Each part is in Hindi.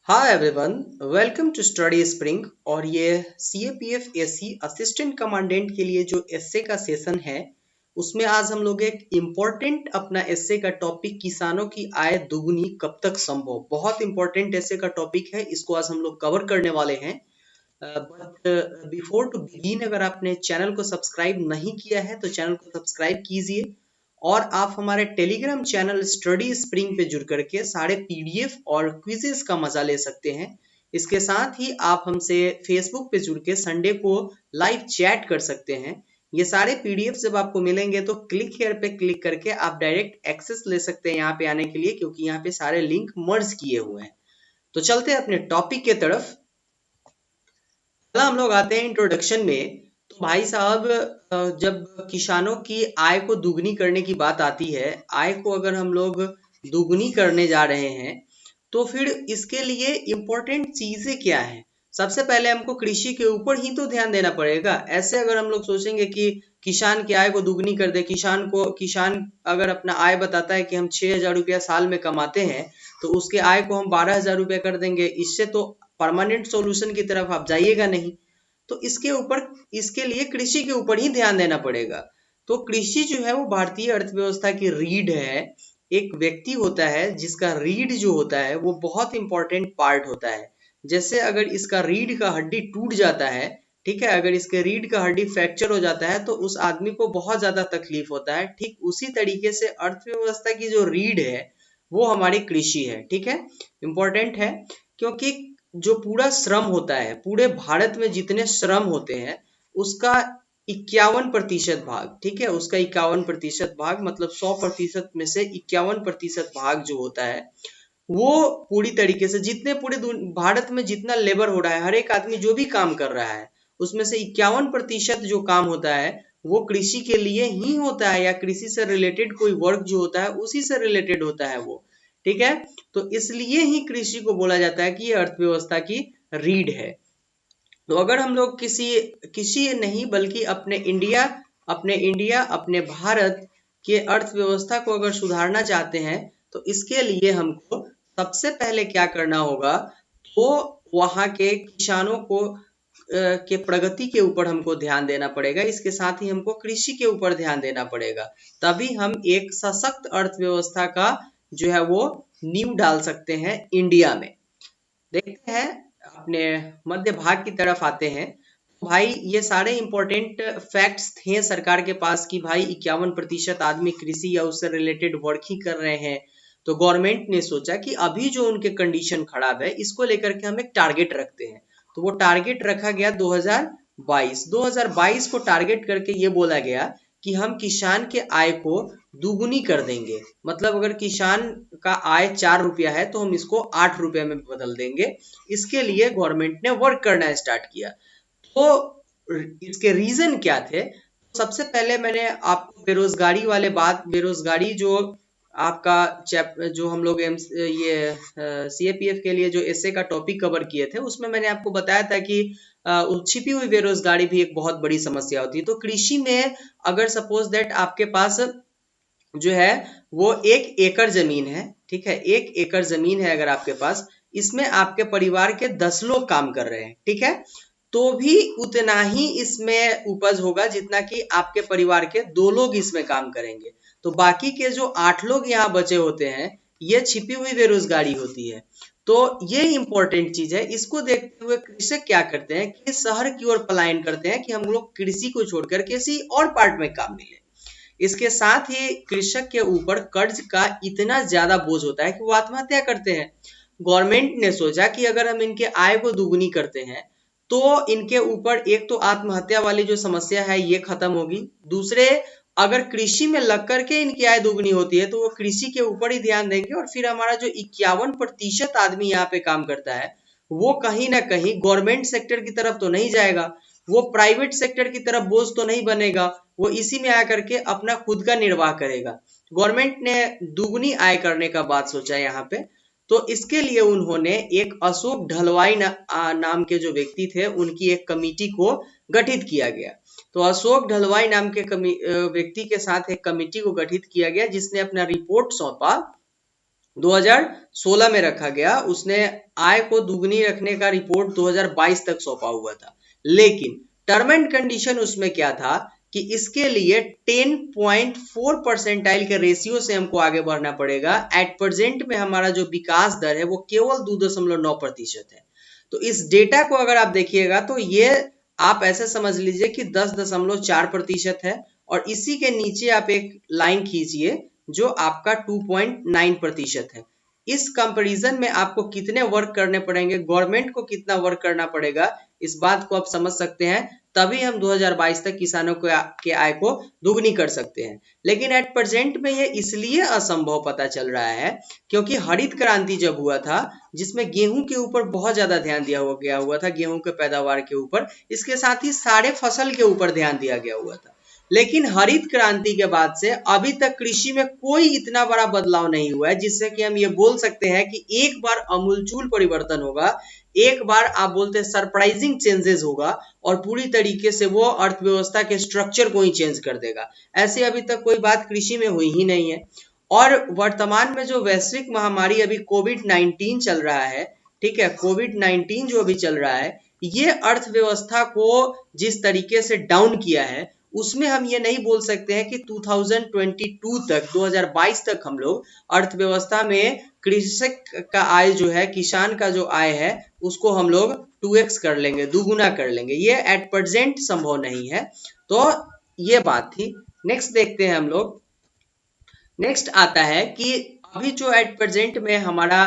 Hi everyone, welcome to study spring. और ये सीएपीएफ एससी असिस्टेंट कमांडेंट के लिए जो एसए का सेशन है उसमें आज हम लोग एक इम्पोर्टेंट अपना एसए का टॉपिक किसानों की आय दुगनी कब तक संभव, बहुत इंपॉर्टेंट एसए का टॉपिक है। इसको आज हम लोग कवर करने वाले हैं। बट बिफोर टू बिगिन, अगर आपने चैनल को सब्सक्राइब नहीं किया है तो चैनल को सब्सक्राइब कीजिए और आप हमारे टेलीग्राम चैनल स्टडी स्प्रिंग पे जुड़ करके सारे पीडीएफ और क्विजेस का मजा ले सकते हैं। इसके साथ ही आप हमसे फेसबुक पे जुड़ के संडे को लाइव चैट कर सकते हैं। ये सारे पीडीएफ जब आपको मिलेंगे तो क्लिक हेयर पे क्लिक करके आप डायरेक्ट एक्सेस ले सकते हैं यहाँ पे आने के लिए, क्योंकि यहाँ पे सारे लिंक मर्ज किए हुए हैं। तो चलते हैं अपने टॉपिक के तरफ। हम लोग आते हैं इंट्रोडक्शन में। तो भाई साहब, जब किसानों की आय को दुगनी करने की बात आती है, आय को अगर हम लोग दुगनी करने जा रहे हैं तो फिर इसके लिए इम्पोर्टेंट चीजें क्या हैं? सबसे पहले हमको कृषि के ऊपर ही तो ध्यान देना पड़ेगा। ऐसे अगर हम लोग सोचेंगे कि किसान की आय को दुगनी कर दे, किसान अगर अपना आय बताता है कि हम 6,000 रुपया साल में कमाते हैं तो उसके आय को हम 12,000 रुपया कर देंगे, इससे तो परमानेंट सॉल्यूशन की तरफ आप जाइएगा नहीं। तो इसके लिए कृषि के ऊपर ही ध्यान देना पड़ेगा। तो कृषि जो है वो भारतीय अर्थव्यवस्था की रीढ़ है। एक व्यक्ति होता है जिसका रीढ़ जो होता है वो बहुत इंपॉर्टेंट पार्ट होता है। जैसे अगर इसका रीढ़ का हड्डी टूट जाता है, ठीक है, अगर इसके रीढ़ का हड्डी फ्रैक्चर हो जाता है तो उस आदमी को बहुत ज्यादा तकलीफ होता है। ठीक उसी तरीके से अर्थव्यवस्था की जो रीढ़ है वो हमारी कृषि है। ठीक है, इंपॉर्टेंट है क्योंकि जो पूरा श्रम होता है, पूरे भारत में जितने श्रम होते हैं उसका 51% भाग, ठीक है, उसका 51% भाग मतलब 100% में से 51% भाग जो होता है वो पूरी तरीके से जितने भारत में जितना लेबर हो रहा है, हर एक आदमी जो भी काम कर रहा है उसमें से 51% जो काम होता है वो कृषि के लिए ही होता है, या कृषि से रिलेटेड कोई वर्क जो होता है उसी से रिलेटेड होता है वो। ठीक है, तो इसलिए ही कृषि को बोला जाता है कि ये अर्थव्यवस्था की रीढ़ है। तो अगर हम लोग किसी नहीं बल्कि अपने इंडिया अपने भारत के अर्थव्यवस्था को अगर सुधारना चाहते हैं तो इसके लिए हमको सबसे पहले क्या करना होगा, तो वहाँ के किसानों को के प्रगति के ऊपर हमको ध्यान देना पड़ेगा। इसके साथ ही हमको कृषि के ऊपर ध्यान देना पड़ेगा, तभी हम एक सशक्त अर्थव्यवस्था का जो है वो नींव डाल सकते हैं इंडिया में। देखते हैं अपने मध्य भाग की तरफ आते हैं। भाई ये सारे इंपॉर्टेंट फैक्ट्स थे सरकार के पास कि भाई 51% आदमी कृषि या उससे रिलेटेड वर्क ही कर रहे हैं। तो गवर्नमेंट ने सोचा कि अभी जो उनके कंडीशन खराब है इसको लेकर के हम एक टारगेट रखते हैं। तो वो टारगेट रखा गया 2022 को टारगेट करके ये बोला गया कि हम किसान के आय को दुगुनी कर देंगे। मतलब अगर किसान का आय 4 रुपया है तो हम इसको 8 रुपये में बदल देंगे। इसके लिए गवर्नमेंट ने वर्क करना स्टार्ट किया। तो इसके रीजन क्या थे? सबसे पहले मैंने आपको बेरोजगारी जो आपका जो हम लोग ये सीएपीएफ के लिए जो एसए का टॉपिक कवर किए थे उसमें मैंने आपको बताया था कि छिपी हुई बेरोजगारी भी एक बहुत बड़ी समस्या होती है। तो कृषि में अगर सपोज दैट आपके पास जो है वो 1 एकड़ जमीन है, ठीक है, 1 एकड़ जमीन है अगर आपके पास, इसमें आपके परिवार के 10 लोग काम कर रहे हैं, ठीक है, तो भी उतना ही इसमें उपज होगा जितना कि आपके परिवार के 2 लोग इसमें काम करेंगे। तो बाकी के जो 8 लोग यहाँ बचे होते हैं ये छिपी हुई बेरोजगारी होती है। तो ये इंपॉर्टेंट चीज है। इसको देखते हुए कृषक क्या करते हैं कि शहर की ओर पलायन करते हैं कि हम लोग कृषि को छोड़कर किसी और पार्ट में काम मिले। इसके साथ ही कृषक के ऊपर कर्ज का इतना ज्यादा बोझ होता है कि वो आत्महत्या करते हैं। गवर्नमेंट ने सोचा कि अगर हम इनके आय को दुगुनी करते हैं तो इनके ऊपर एक तो आत्महत्या वाली जो समस्या है ये खत्म होगी, दूसरे अगर कृषि में लग करके इनकी आय दुगनी होती है तो वो कृषि के ऊपर ही ध्यान देंगे और फिर हमारा जो 51% आदमी यहाँ पे काम करता है वो कहीं ना कहीं गवर्नमेंट सेक्टर की तरफ तो नहीं जाएगा, वो प्राइवेट सेक्टर की तरफ बोझ तो नहीं बनेगा, वो इसी में आकर के अपना खुद का निर्वाह करेगा। गवर्नमेंट ने दुगनी आय करने का बात सोचा यहाँ पे। तो इसके लिए उन्होंने एक अशोक ढलवाई नाम के जो व्यक्ति थे उनकी एक कमेटी को गठित किया गया। तो अशोक ढलवाई नाम के व्यक्ति के साथ एक कमेटी को गठित किया गया जिसने अपना रिपोर्ट सौंपा 2016 में रखा गया, उसने आय को दुगनी रखने का रिपोर्ट 2022 तक सौंपा हुआ था। लेकिन टर्म एंड कंडीशन उसमें क्या था कि इसके लिए 10.4 परसेंटाइल के रेशियो से हमको आगे बढ़ना पड़ेगा। एट प्रेजेंट में हमारा जो विकास दर है वो केवल 2.9% है। तो इस डेटा को अगर आप देखिएगा तो ये आप ऐसे समझ लीजिए कि 10.4% है, और इसी के नीचे आप एक लाइन खींचिए जो आपका 2.9% है। इस कंपैरिजन में आपको कितने वर्क करने पड़ेंगे, गवर्नमेंट को कितना वर्क करना पड़ेगा, इस बात को आप समझ सकते हैं। तभी हम 2022 तक किसानों के आय को दुगनी कर सकते हैं। लेकिन एट प्रेजेंट में ये इसलिए असंभव पता चल रहा है क्योंकि हरित क्रांति जब हुआ था, जिसमें गेहूं के ऊपर बहुत ज्यादा ध्यान दिया गया हुआ था, गेहूं के पैदावार के ऊपर, इसके साथ ही सारे फसल के ऊपर ध्यान दिया गया हुआ था। लेकिन हरित क्रांति के बाद से अभी तक कृषि में कोई इतना बड़ा बदलाव नहीं हुआ है जिससे कि हम ये बोल सकते हैं कि एक बार अमूलचूल परिवर्तन होगा, एक बार आप बोलते हैं सरप्राइजिंग चेंजेस होगा और पूरी तरीके से वो अर्थव्यवस्था के स्ट्रक्चर को ही चेंज कर देगा। ऐसे अभी तक कोई बात कृषि में हुई ही नहीं है। और वर्तमान में जो वैश्विक महामारी अभी कोविड-19 चल रहा है, ठीक है, कोविड-19 जो अभी चल रहा है, ये अर्थव्यवस्था को जिस तरीके से डाउन किया है, उसमें हम ये नहीं बोल सकते हैं कि 2022 तक, 2022 तक हम लोग अर्थव्यवस्था में कृषक का आय जो है, किसान का जो आय है, उसको हम लोग 2x कर लेंगे, दुगुना कर लेंगे। ये एट प्रेजेंट संभव नहीं है। तो ये बात थी। नेक्स्ट देखते हैं हम लोग। नेक्स्ट आता है कि अभी जो एट प्रेजेंट में हमारा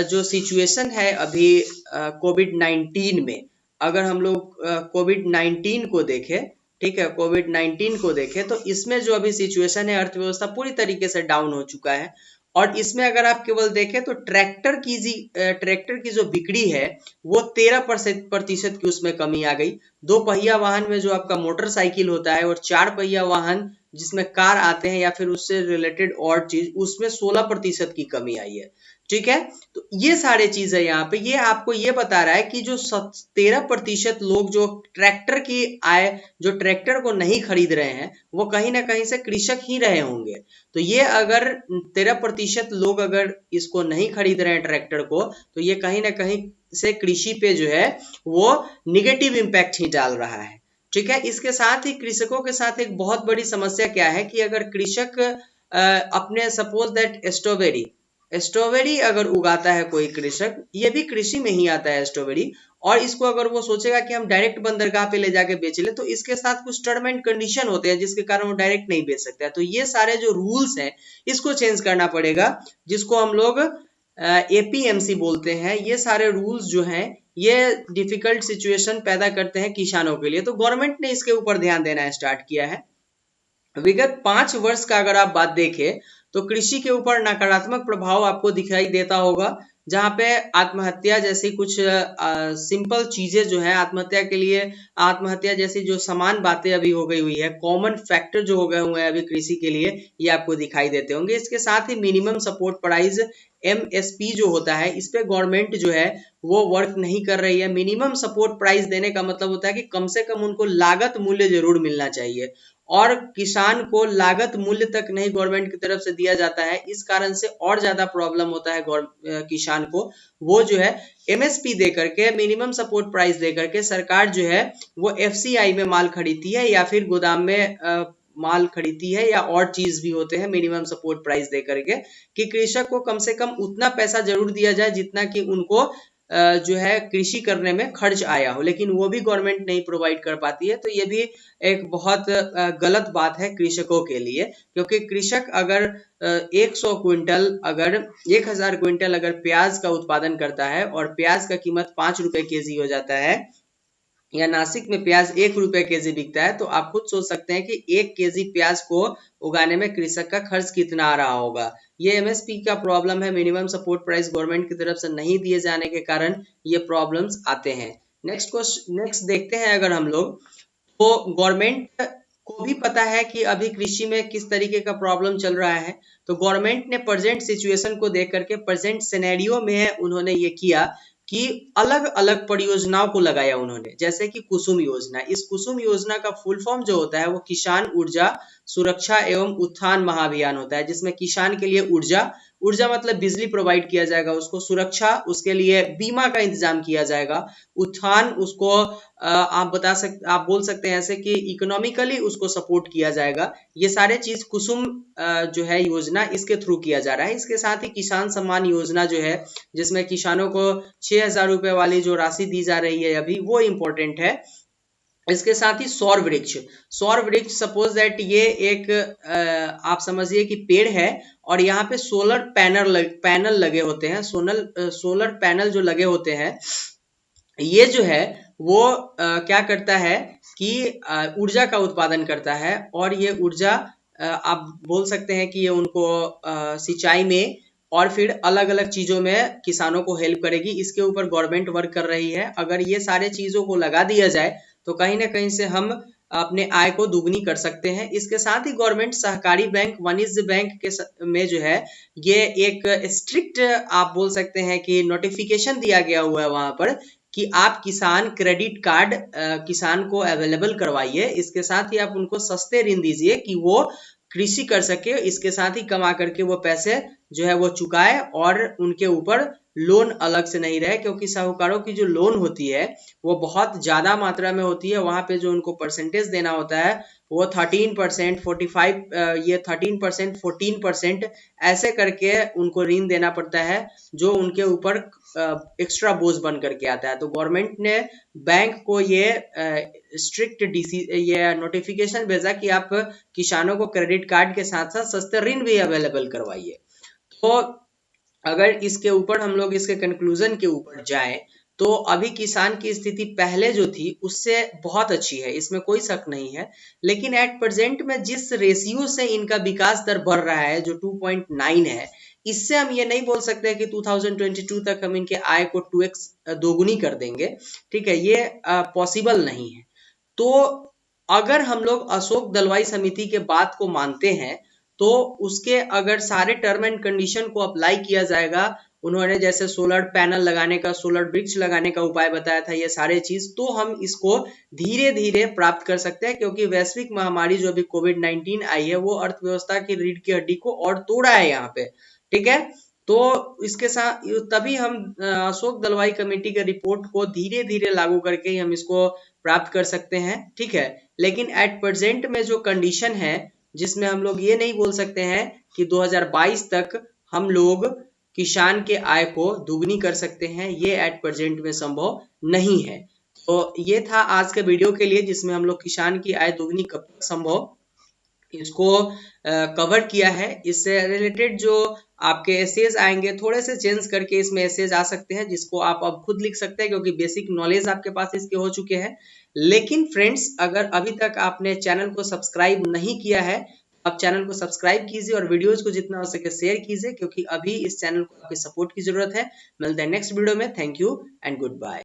जो सिचुएशन है अभी कोविड-19 में, अगर हम लोग कोविड-19 को देखें, ठीक है, कोविड-19 को देखें तो इसमें जो अभी सिचुएशन है, अर्थव्यवस्था पूरी तरीके से डाउन हो चुका है। और इसमें अगर आप केवल देखें तो ट्रैक्टर की जो बिक्री है वो 13% की उसमें कमी आ गई। 2 पहिया वाहन में जो आपका मोटरसाइकिल होता है और 4 पहिया वाहन जिसमें कार आते हैं या फिर उससे रिलेटेड और चीज, उसमें 16% की कमी आई है। ठीक है, तो ये सारे चीज है यहाँ पे। ये आपको ये बता रहा है कि जो 13% लोग जो ट्रैक्टर की आय, जो ट्रैक्टर को नहीं खरीद रहे हैं, वो कहीं ना कहीं से कृषक ही रहे होंगे। तो ये अगर 13% लोग अगर इसको नहीं खरीद रहे हैं ट्रैक्टर को, तो ये कहीं ना कहीं से कृषि पे जो है वो निगेटिव इम्पैक्ट ही डाल रहा है। ठीक है, इसके साथ ही कृषकों के साथ एक बहुत बड़ी समस्या क्या है कि अगर कृषक अपने सपोज दैट स्ट्रॉबेरी अगर उगाता है कोई कृषक, ये भी कृषि में ही आता है स्ट्रॉबेरी, और इसको अगर वो सोचेगा कि हम डायरेक्ट बंदरगाह पे ले जाके बेच ले, तो इसके साथ कुछ टर्म एंड कंडीशन होते हैं जिसके कारण वो डायरेक्ट नहीं बेच सकता है। तो ये सारे जो रूल्स हैं इसको चेंज करना पड़ेगा, जिसको हम लोग एपीएमसी बोलते हैं। ये सारे रूल्स जो हैं ये डिफिकल्ट सिचुएशन पैदा करते हैं किसानों के लिए। तो गवर्नमेंट ने इसके ऊपर ध्यान देना स्टार्ट किया है। विगत 5 वर्ष का अगर आप बात देखें तो कृषि के ऊपर नकारात्मक प्रभाव आपको दिखाई देता होगा, जहां पे आत्महत्या जैसी कुछ सिंपल चीजें जो है, आत्महत्या के लिए आत्महत्या जैसी जो समान बातें अभी हो गई हुई है, कॉमन फैक्टर जो हो गए हुए हैं अभी कृषि के लिए, ये आपको दिखाई देते होंगे। इसके साथ ही मिनिमम सपोर्ट प्राइस एमएसपी जो होता है, इस पे गवर्नमेंट जो है वो वर्क नहीं कर रही है। मिनिमम सपोर्ट प्राइस देने का मतलब होता है कि कम से कम उनको लागत मूल्य जरूर मिलना चाहिए, और किसान को लागत मूल्य तक नहीं गवर्नमेंट की तरफ से दिया जाता है। इस कारण से और ज्यादा प्रॉब्लम होता है किसान को। वो जो है एमएसपी दे करके, मिनिमम सपोर्ट प्राइस दे करके, सरकार जो है वो एफसीआई में माल खरीदती है या फिर गोदाम में माल खरीदती है, या और चीज भी होते हैं मिनिमम सपोर्ट प्राइस दे करके, कि कृषक को कम से कम उतना पैसा जरूर दिया जाए जितना कि उनको जो है कृषि करने में खर्च आया हो, लेकिन वो भी गवर्नमेंट नहीं प्रोवाइड कर पाती है। तो ये भी एक बहुत गलत बात है कृषकों के लिए, क्योंकि कृषक अगर 100 क्विंटल, अगर 1000 क्विंटल अगर प्याज का उत्पादन करता है और प्याज का कीमत 5 रुपए केजी हो जाता है, या नासिक में प्याज 1 रुपए केजी बिकता है, तो आप खुद सोच सकते हैं कि 1 केजी प्याज को उगाने में कृषक का खर्च कितना आ रहा होगा। ये एमएसपी का प्रॉब्लम है, मिनिमम सपोर्ट प्राइस गवर्नमेंट की तरफ से नहीं दिए जाने के कारण ये प्रॉब्लम्स आते हैं। नेक्स्ट देखते हैं अगर हम लोग, तो गवर्नमेंट को भी पता है कि अभी कृषि में किस तरीके का प्रॉब्लम चल रहा है। तो गवर्नमेंट ने प्रेजेंट सिचुएशन को देख करके, प्रेजेंट सिनेरियो में उन्होंने ये किया कि अलग अलग परियोजनाओं को लगाया उन्होंने, जैसे कि कुसुम योजना। इस कुसुम योजना का फुल फॉर्म जो होता है वो किसान ऊर्जा सुरक्षा एवं उत्थान महाअभियान होता है, जिसमें किसान के लिए ऊर्जा ऊर्जा मतलब बिजली प्रोवाइड किया जाएगा उसको, सुरक्षा उसके लिए बीमा का इंतजाम किया जाएगा, उत्थान उसको आप बोल सकते हैं ऐसे कि इकोनॉमिकली उसको सपोर्ट किया जाएगा। ये सारे चीज कुसुम जो है योजना इसके थ्रू किया जा रहा है। इसके साथ ही किसान सम्मान योजना जो है, जिसमें किसानों को 6,000 रुपए वाली जो राशि दी जा रही है अभी, वो इम्पोर्टेंट है। इसके साथ ही सौर वृक्ष सपोज दैट ये एक आप समझिए कि पेड़ है और यहाँ पे सोलर पैनल लगे होते हैं। सोलर पैनल जो लगे होते हैं, ये जो है वो क्या करता है कि ऊर्जा का उत्पादन करता है, और ये ऊर्जा आप बोल सकते हैं कि ये उनको सिंचाई में और फिर अलग अलग चीजों में किसानों को हेल्प करेगी। इसके ऊपर गवर्नमेंट वर्क कर रही है। अगर ये सारे चीजों को लगा दिया जाए तो कहीं ना कहीं से हम अपने आय को दुगनी कर सकते हैं। इसके साथ ही गवर्नमेंट सहकारी बैंक, वाणिज्य बैंक के में जो है ये एक स्ट्रिक्ट आप बोल सकते हैं कि नोटिफिकेशन दिया गया हुआ है वहां पर कि आप किसान क्रेडिट कार्ड किसान को अवेलेबल करवाइए। इसके साथ ही आप उनको सस्ते ऋण दीजिए कि वो कृषि कर सके, इसके साथ ही कमा करके वो पैसे जो है वो चुकाए और उनके ऊपर लोन अलग से नहीं रहे, क्योंकि साहूकारों की जो लोन होती है वो बहुत ज्यादा मात्रा में होती है। वहां पे जो उनको परसेंटेज देना होता है वो 13%, 45 ये 13%, 14% ऐसे करके उनको ऋण देना पड़ता है, जो उनके ऊपर एक्स्ट्रा बोझ बन करके आता है। तो गवर्नमेंट ने बैंक को ये स्ट्रिक्ट ये नोटिफिकेशन भेजा कि आप किसानों को क्रेडिट कार्ड के साथ साथ सस्ते ऋण भी अवेलेबल करवाइए। तो अगर इसके ऊपर हम लोग इसके कंक्लूजन के ऊपर जाएं तो अभी किसान की स्थिति पहले जो थी उससे बहुत अच्छी है, इसमें कोई शक नहीं है। लेकिन एट प्रेजेंट में जिस रेशियो से इनका विकास दर बढ़ रहा है जो 2.9 है, इससे हम ये नहीं बोल सकते कि 2022 तक हम इनके आय को 2x दोगुनी कर देंगे। ठीक है, ये पॉसिबल नहीं है। तो अगर हम लोग अशोक दलवाई समिति के बात को मानते हैं तो उसके अगर सारे टर्म एंड कंडीशन को अप्लाई किया जाएगा, उन्होंने जैसे सोलर पैनल लगाने का, सोलर वृक्ष लगाने का उपाय बताया था, ये सारे चीज, तो हम इसको धीरे धीरे प्राप्त कर सकते हैं। क्योंकि वैश्विक महामारी जो अभी कोविड-19 आई है वो अर्थव्यवस्था की रीढ़ की हड्डी को और तोड़ा है यहाँ पे। ठीक है, तो इसके साथ तभी हम अशोक दलवाई कमेटी के रिपोर्ट को धीरे धीरे लागू करके ही हम इसको प्राप्त कर सकते हैं। ठीक है, लेकिन एट प्रेजेंट में जो कंडीशन है जिसमें हम लोग ये नहीं बोल सकते हैं कि 2022 तक हम लोग किसान के आय को दुगनी कर सकते हैं, ये एट प्रेजेंट में संभव नहीं है। तो ये था आज के वीडियो के लिए, जिसमें हम लोग किसान की आय दुगनी कब तक संभव इसको कवर किया है। इससे रिलेटेड जो आपके एसेज आएंगे, थोड़े से चेंज करके इसमें एसेज आ सकते हैं, जिसको आप अब खुद लिख सकते हैं क्योंकि बेसिक नॉलेज आपके पास इसके हो चुके हैं। लेकिन फ्रेंड्स, अगर अभी तक आपने चैनल को सब्सक्राइब नहीं किया है, आप चैनल को सब्सक्राइब कीजिए और वीडियोज को जितना हो सके शेयर कीजिए, क्योंकि अभी इस चैनल को आपकी सपोर्ट की जरूरत है। मिलते हैं नेक्स्ट वीडियो में। Thank you and good bye.